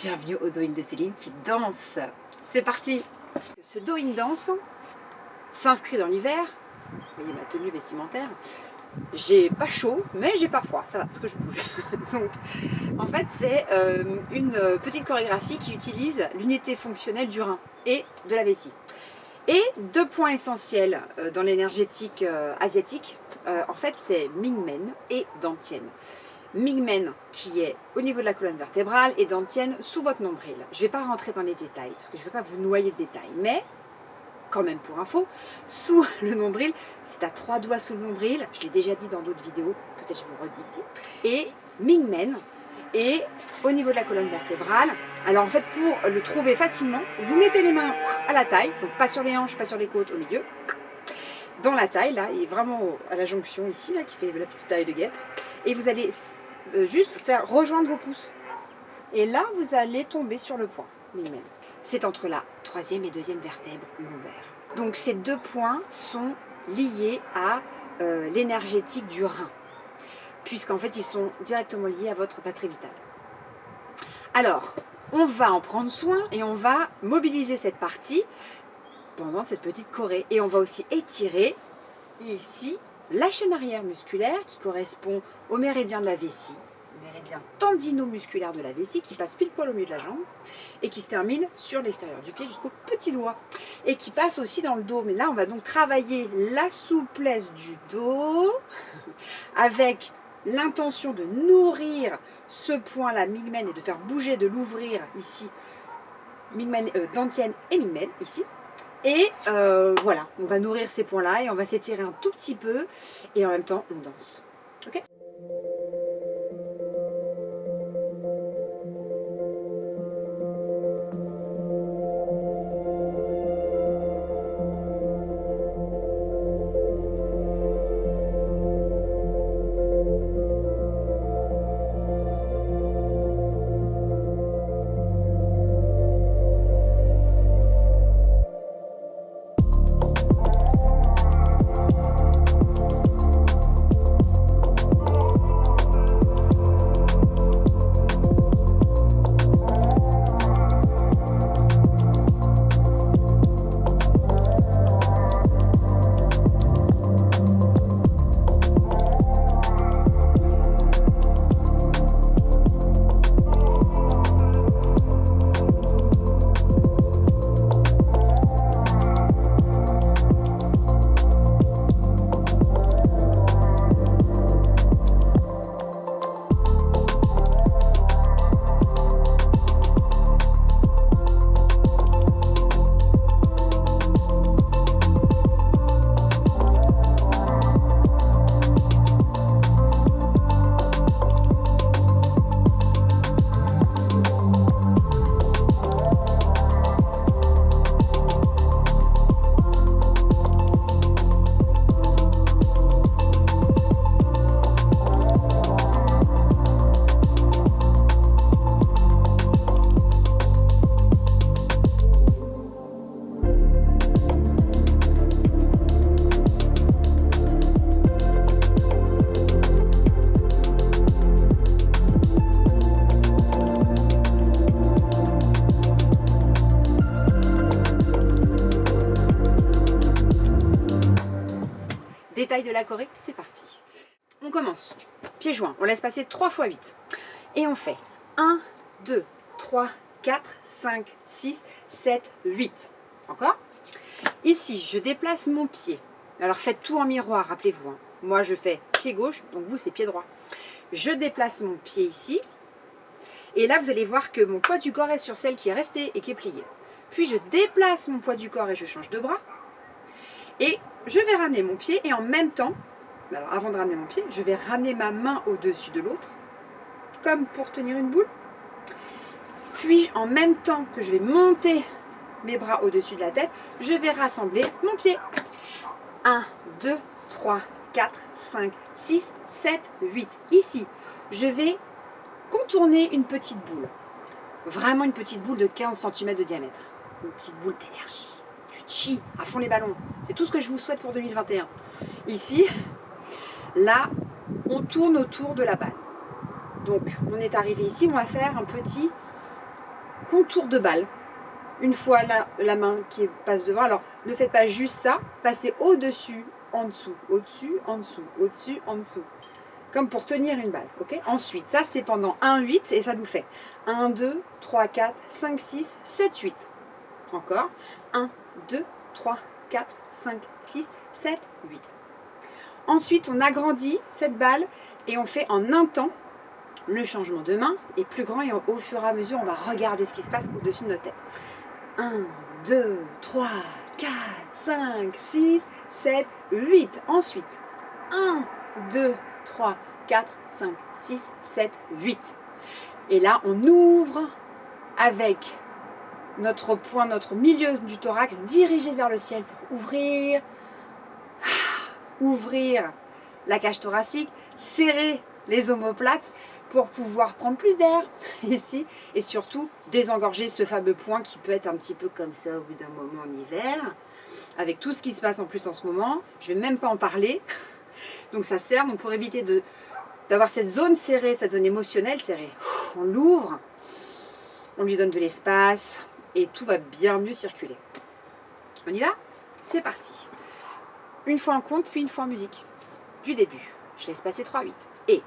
Bienvenue au Do-In de Céline qui danse. C'est parti. Ce Do-In danse s'inscrit dans l'hiver. Vous voyez ma tenue vestimentaire. J'ai pas chaud, mais j'ai pas froid. Ça va, parce que je bouge. Donc, en fait, c'est une petite chorégraphie qui utilise l'unité fonctionnelle du rein et de la vessie. Et deux points essentiels dans l'énergétique asiatique, en fait, c'est Mingmen et Dantian. Mingmen qui est au niveau de la colonne vertébrale et Dantian sous votre nombril. Je ne vais pas rentrer dans les détails parce que je ne veux pas vous noyer de détails, mais quand même pour info, sous le nombril, c'est à 3 doigts sous le nombril, je l'ai déjà dit dans d'autres vidéos, peut-être je vous le redis ici, et Mingmen est au niveau de la colonne vertébrale. Alors en fait, pour le trouver facilement, vous mettez les mains à la taille, donc pas sur les hanches, pas sur les côtes, au milieu, dans la taille, là, et vraiment à la jonction ici, là, qui fait la petite taille de guêpe. Et vous allez juste faire rejoindre vos pouces. Et là, vous allez tomber sur le point. C'est entre la 3e et 2e vertèbre lombaire. Donc ces deux points sont liés à l'énergétique du rein, puisqu'en fait, ils sont directement liés à votre batterie vitale. Alors, on va en prendre soin et on va mobiliser cette partie pendant cette petite choré. Et on va aussi étirer ici la chaîne arrière musculaire qui correspond au méridien de la vessie, le méridien tendino-musculaire de la vessie qui passe pile poil au milieu de la jambe et qui se termine sur l'extérieur du pied jusqu'au petit doigt et qui passe aussi dans le dos. Mais là, on va donc travailler la souplesse du dos avec l'intention de nourrir ce point-là, Mingmen, et de faire bouger, de l'ouvrir ici, Dantian et Mingmen, ici. Et voilà, on va nourrir ces points-là et on va s'étirer un tout petit peu et en même temps, on danse. Ok ? Détail de la choré, c'est parti. On commence. Pieds joints. On laisse passer 3 fois 8. Et on fait 1, 2, 3, 4, 5, 6, 7, 8. Encore. Ici, je déplace mon pied. Alors faites tout en miroir, rappelez-vous. Hein. Moi, je fais pied gauche, donc vous, c'est pied droit. Je déplace mon pied ici. Et là, vous allez voir que mon poids du corps est sur celle qui est restée et qui est pliée. Puis, je déplace mon poids du corps et je change de bras. Et je vais ramener mon pied et en même temps, alors avant de ramener mon pied, je vais ramener ma main au-dessus de l'autre, comme pour tenir une boule. Puis en même temps que je vais monter mes bras au-dessus de la tête, je vais rassembler mon pied. 1, 2, 3, 4, 5, 6, 7, 8. Ici, je vais contourner une petite boule. Vraiment une petite boule de 15 cm de diamètre. Une petite boule d'énergie. Chi, à fond les ballons. C'est tout ce que je vous souhaite pour 2021. Ici, là, on tourne autour de la balle. Donc, on est arrivé ici, on va faire un petit contour de balle. Une fois la main qui passe devant, alors ne faites pas juste ça, passez au-dessus, en dessous, au-dessus, en dessous, au-dessus, en dessous. Comme pour tenir une balle, ok? Ensuite, ça c'est pendant 1-8 et ça nous fait 1, 2, 3, 4, 5, 6, 7, 8. Encore 1, 2, 3, 4, 5, 6, 7, 8. Ensuite, on agrandit cette balle et on fait en un temps le changement de main est plus grand et au fur et à mesure, on va regarder ce qui se passe au-dessus de notre tête. 1, 2, 3, 4, 5, 6, 7, 8. Ensuite, 1, 2, 3, 4, 5, 6, 7, 8. Et là, on ouvre avec notre point, notre milieu du thorax dirigé vers le ciel pour ouvrir la cage thoracique, serrer les omoplates pour pouvoir prendre plus d'air ici et surtout désengorger ce fameux point qui peut être un petit peu comme ça au bout d'un moment en hiver. Avec tout ce qui se passe en plus en ce moment, je ne vais même pas en parler. Donc ça sert donc pour éviter d'avoir cette zone serrée, cette zone émotionnelle serrée. On l'ouvre, on lui donne de l'espace et tout va bien mieux circuler. On y va? C'est parti. Une fois en compte, puis une fois en musique. Du début. Je laisse passer 3, 8. Et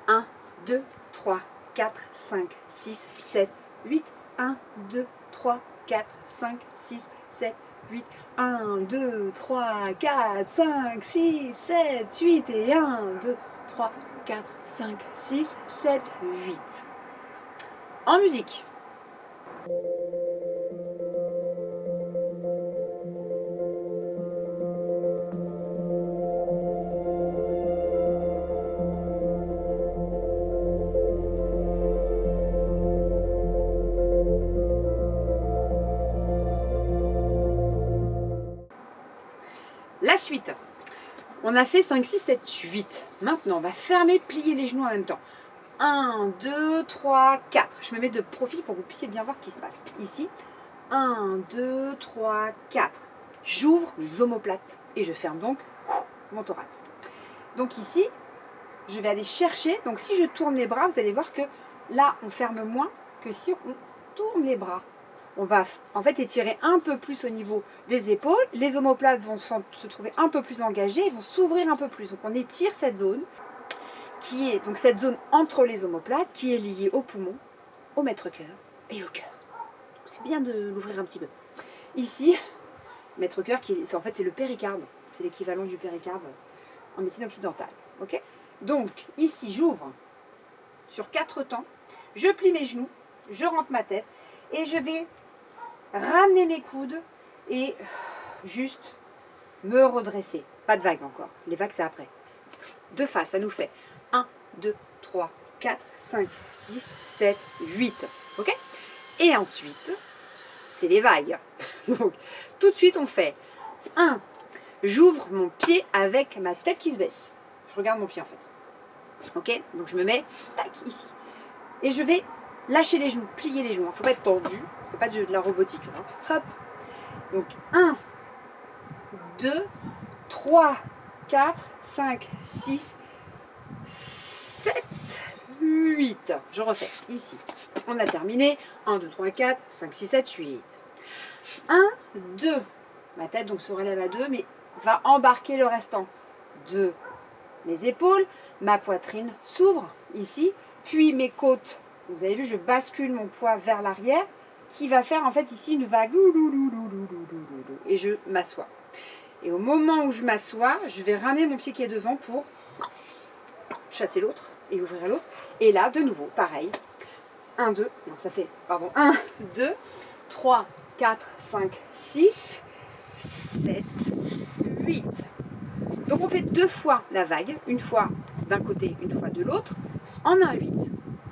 1, 2, 3, 4, 5, 6, 7, 8. 1, 2, 3, 4, 5, 6, 7, 8. 1, 2, 3, 4, 5, 6, 7, 8. Et 1, 2, 3, 4, 5, 6, 7, 8. En musique. La suite, on a fait 5, 6, 7, 8. Maintenant, on va fermer, plier les genoux en même temps. 1, 2, 3, 4. Je me mets de profil pour que vous puissiez bien voir ce qui se passe. Ici, 1, 2, 3, 4. J'ouvre mes omoplates et je ferme donc mon thorax. Donc ici, je vais aller chercher. Donc si je tourne les bras, vous allez voir que là, on ferme moins que si on tourne les bras. On va en fait étirer un peu plus au niveau des épaules. Les omoplates vont se trouver un peu plus engagées et vont s'ouvrir un peu plus. Donc on étire cette zone qui est donc cette zone entre les omoplates qui est liée au poumon, au maître-cœur et au cœur. C'est bien de l'ouvrir un petit peu. Ici, maître-cœur, en fait c'est le péricarde. C'est l'équivalent du péricarde en médecine occidentale. Okay, donc ici j'ouvre sur 4 temps. Je plie mes genoux, je rentre ma tête et je vais ramener mes coudes et juste me redresser. Pas de vague encore. Les vagues, c'est après. De face, ça nous fait 1, 2, 3, 4, 5, 6, 7, 8. Ok? Et ensuite, c'est les vagues. Donc, tout de suite, on fait 1. J'ouvre mon pied avec ma tête qui se baisse. Je regarde mon pied, en fait. Ok? Donc, je me mets, tac, ici. Et je vais lâcher les genoux, plier les genoux. Il ne faut pas être tendu. C'est pas de la robotique. Hein. Hop. Donc 1, 2, 3, 4, 5, 6, 7, 8. Je refais ici. On a terminé. 1, 2, 3, 4, 5, 6, 7, 8. 1, 2. Ma tête donc se relève à 2, mais va embarquer le restant de mes épaules. Ma poitrine s'ouvre ici. Puis mes côtes. Vous avez vu, je bascule mon poids vers l'arrière, qui va faire en fait ici une vague. Et je m'assois. Et au moment où je m'assois, je vais ramener mon pied qui est devant pour chasser l'autre et ouvrir l'autre. Et là, de nouveau, pareil. 1, 2, non, ça fait, pardon, 1, 2, 3, 4, 5, 6, 7, 8. Donc on fait 2 fois la vague, une fois d'un côté, une fois de l'autre, en 1, 8.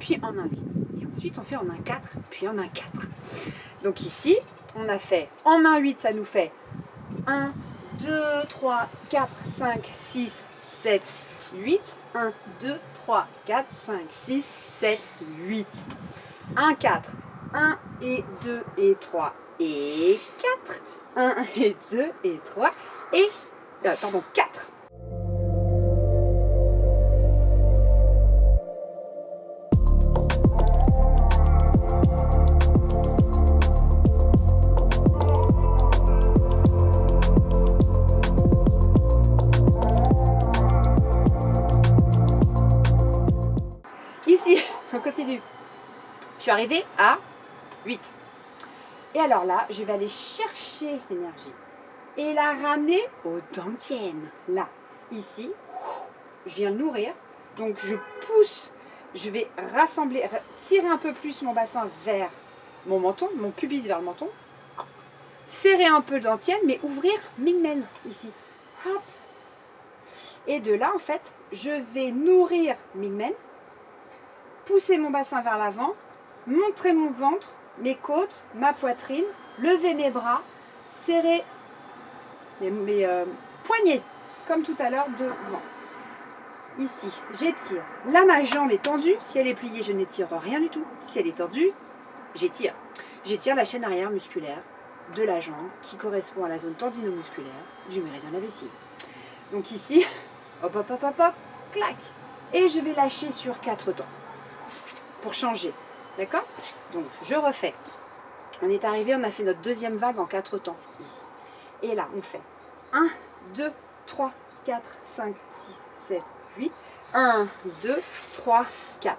Puis en 1, 8. Et ensuite, on fait en 1, 4, puis en 1, 4. Donc ici, on a fait en 1, 8, ça nous fait 1, 2, 3, 4, 5, 6, 7, 8. 1, 2, 3, 4, 5, 6, 7, 8. 1, 4. 1 et 2 et 3 et 4. 1 et 2 et 3 et... pardon, 4. suis arrivée à 8. Et alors là, je vais aller chercher l'énergie et la ramener aux dantiennes. Là, ici, je viens nourrir. Donc je pousse, je vais rassembler, tirer un peu plus mon bassin vers mon menton, mon pubis vers le menton. Serrer un peu le dantienne, mais ouvrir Mingmen ici. Hop. Et de là, en fait, je vais nourrir Mingmen, pousser mon bassin vers l'avant, montrer mon ventre, mes côtes, ma poitrine, lever mes bras, serrer mes poignets, comme tout à l'heure devant. Ici, j'étire. Là, ma jambe est tendue. Si elle est pliée, je n'étire rien du tout. Si elle est tendue, j'étire. J'étire la chaîne arrière musculaire de la jambe qui correspond à la zone tendinomusculaire du méridien de la vessie. Donc ici, hop, hop, hop, hop, hop, clac. Et je vais lâcher sur 4 temps pour changer. D'accord? Donc, je refais. On est arrivé, on a fait notre deuxième vague en 4 temps ici. Et là, on fait 1, 2, 3, 4, 5, 6, 7, 8. 1, 2, 3, 4.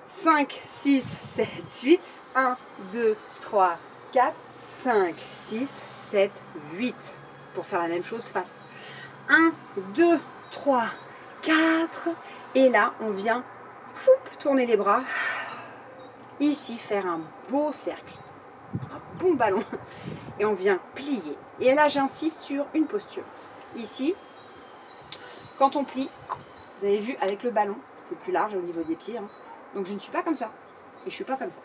5, 6, 7, 8. 1, 2, 3, 4, 5, 6, 7, 8. Pour faire la même chose face. 1, 2, 3, 4. Et là, on vient tourner les bras. Ici, faire un beau cercle. Un bon ballon. Et on vient plier. Et là, j'insiste sur une posture. Ici, quand on plie, vous avez vu, avec le ballon, c'est plus large au niveau des pieds. Hein. Donc, je ne suis pas comme ça. Et je ne suis pas comme ça.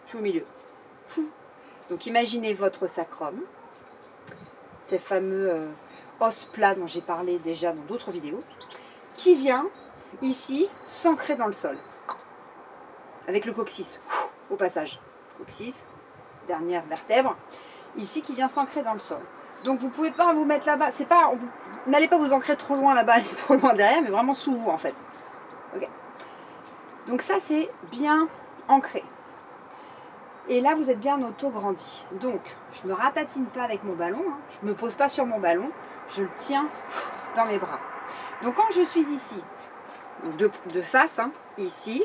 Je suis au milieu. Donc, imaginez votre sacrum. Ces fameux os plats dont j'ai parlé déjà dans d'autres vidéos. Qui vient, ici, s'ancrer dans le sol. Avec le coccyx, au passage. Coccyx, dernière vertèbre. Ici, qui vient s'ancrer dans le sol. Donc, vous ne pouvez pas vous mettre là-bas. C'est pas, n'allez pas vous ancrer trop loin là-bas et trop loin derrière, mais vraiment sous vous, en fait. Okay. Donc, ça, c'est bien ancré. Et là, vous êtes bien auto-grandi. Donc, je ne me ratatine pas avec mon ballon. Hein. Je ne me pose pas sur mon ballon. Je le tiens dans mes bras. Donc, quand je suis ici, de face, hein, ici,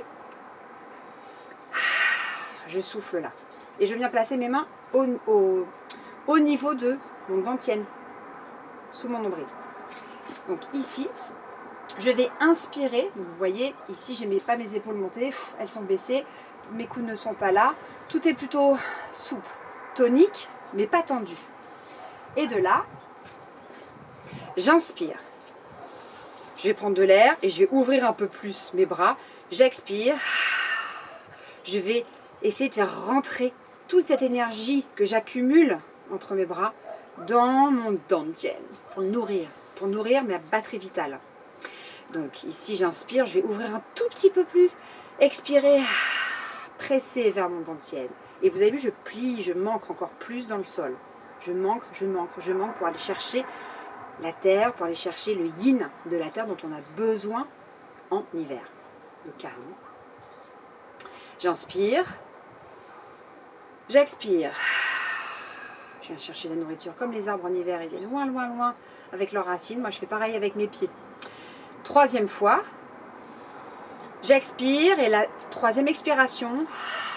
je souffle là. Et je viens placer mes mains au niveau de mon dentienne, sous mon nombril. Donc ici, je vais inspirer. Donc, vous voyez, ici, je n'ai pas mes épaules montées. Elles sont baissées. Mes coudes ne sont pas là. Tout est plutôt souple, tonique, mais pas tendu. Et de là, j'inspire. Je vais prendre de l'air et je vais ouvrir un peu plus mes bras. J'expire. Je vais essayer de faire rentrer toute cette énergie que j'accumule entre mes bras dans mon dantian pour nourrir ma batterie vitale. Donc ici j'inspire, je vais ouvrir un tout petit peu plus, expirer, presser vers mon dantian. Et vous avez vu, je plie, je m'ancre encore plus dans le sol. Je m'ancre pour aller chercher la terre, pour aller chercher le yin de la terre dont on a besoin en hiver, le calme. J'inspire, j'expire. Je viens chercher la nourriture comme les arbres en hiver, ils viennent loin, loin, loin avec leurs racines. Moi, je fais pareil avec mes pieds. Troisième fois, j'expire et la troisième expiration,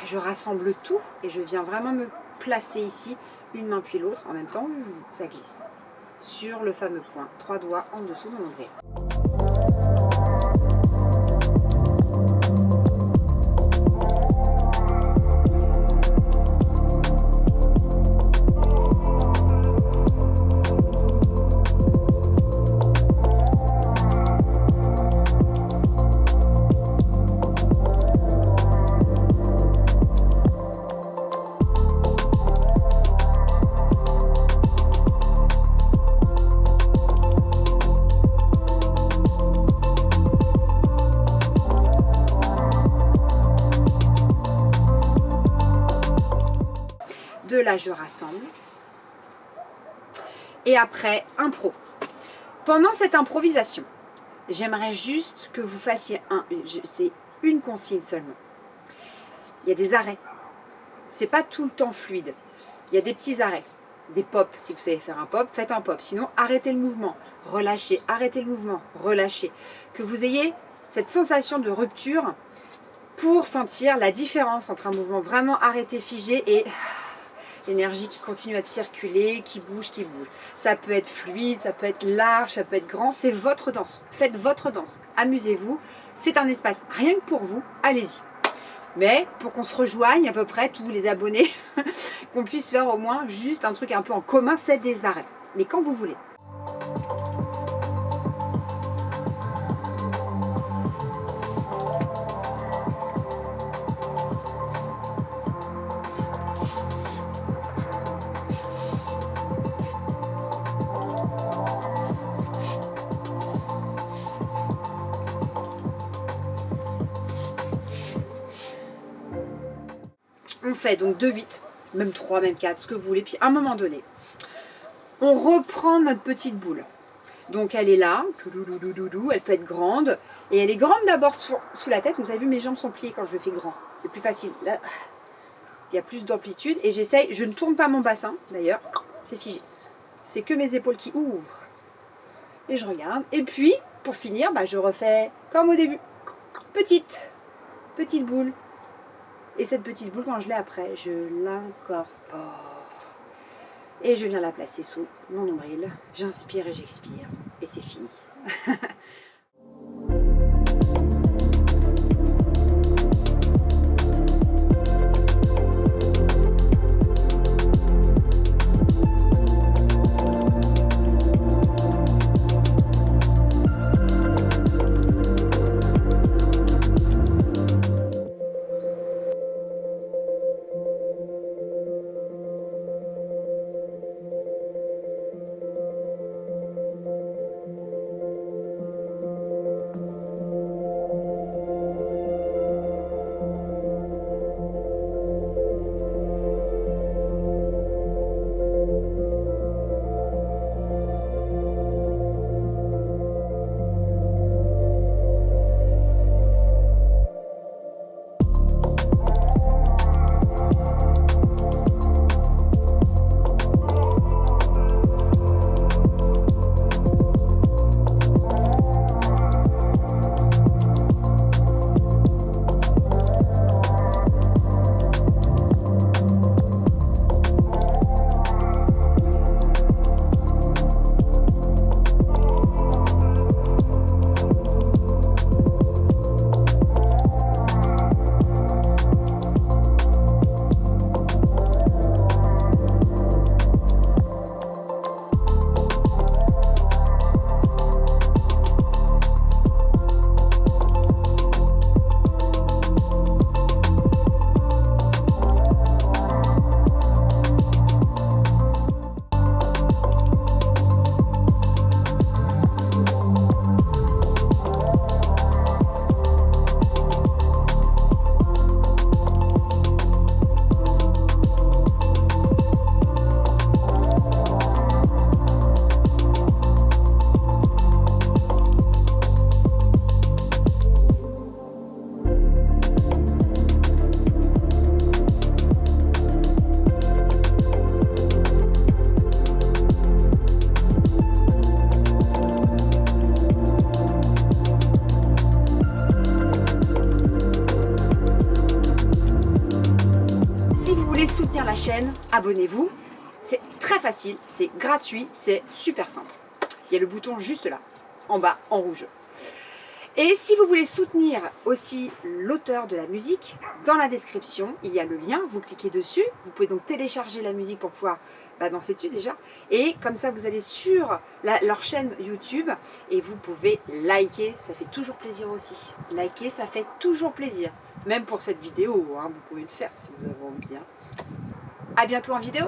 je rassemble tout et je viens vraiment me placer ici, une main puis l'autre, en même temps, ça glisse sur le fameux point, 3 doigts en dessous de mon nombril. De là, je rassemble. Et après, impro. Pendant cette improvisation, j'aimerais juste que vous fassiez c'est une consigne seulement. Il y a des arrêts. C'est pas tout le temps fluide. Il y a des petits arrêts. Des pops. Si vous savez faire un pop, faites un pop. Sinon, arrêtez le mouvement. Relâchez. Arrêtez le mouvement. Relâchez. Que vous ayez cette sensation de rupture pour sentir la différence entre un mouvement vraiment arrêté, figé et l'énergie qui continue à circuler, qui bouge, qui bouge. Ça peut être fluide, ça peut être large, ça peut être grand, c'est votre danse. Faites votre danse, amusez-vous, c'est un espace rien que pour vous, allez-y. Mais pour qu'on se rejoigne à peu près tous les abonnés, qu'on puisse faire au moins juste un truc un peu en commun, c'est des arrêts. Mais quand vous voulez. On fait donc 2-8, même 3, même 4, ce que vous voulez. Puis à un moment donné, on reprend notre petite boule. Donc elle est là, elle peut être grande. Et elle est grande d'abord sous la tête. Vous avez vu, mes jambes sont pliées quand je le fais grand. C'est plus facile. Là, il y a plus d'amplitude. Et j'essaye, je ne tourne pas mon bassin d'ailleurs, c'est figé. C'est que mes épaules qui ouvrent. Et je regarde. Et puis, pour finir, je refais comme au début. Petite boule. Et cette petite boule, quand je l'ai après, je l'incorpore. Et je viens la placer sous mon nombril. J'inspire et j'expire. Et c'est fini. Soutenir la chaîne, abonnez-vous, c'est très facile, c'est gratuit, c'est super simple. Il y a le bouton juste là, en bas, en rouge. Et si vous voulez soutenir aussi l'auteur de la musique, dans la description, il y a le lien, vous cliquez dessus, vous pouvez donc télécharger la musique pour pouvoir danser dessus déjà, et comme ça vous allez sur leur chaîne YouTube et vous pouvez liker, ça fait toujours plaisir aussi. Liker, ça fait toujours plaisir, même pour cette vidéo, vous pouvez le faire si vous avez envie. À bientôt en vidéo.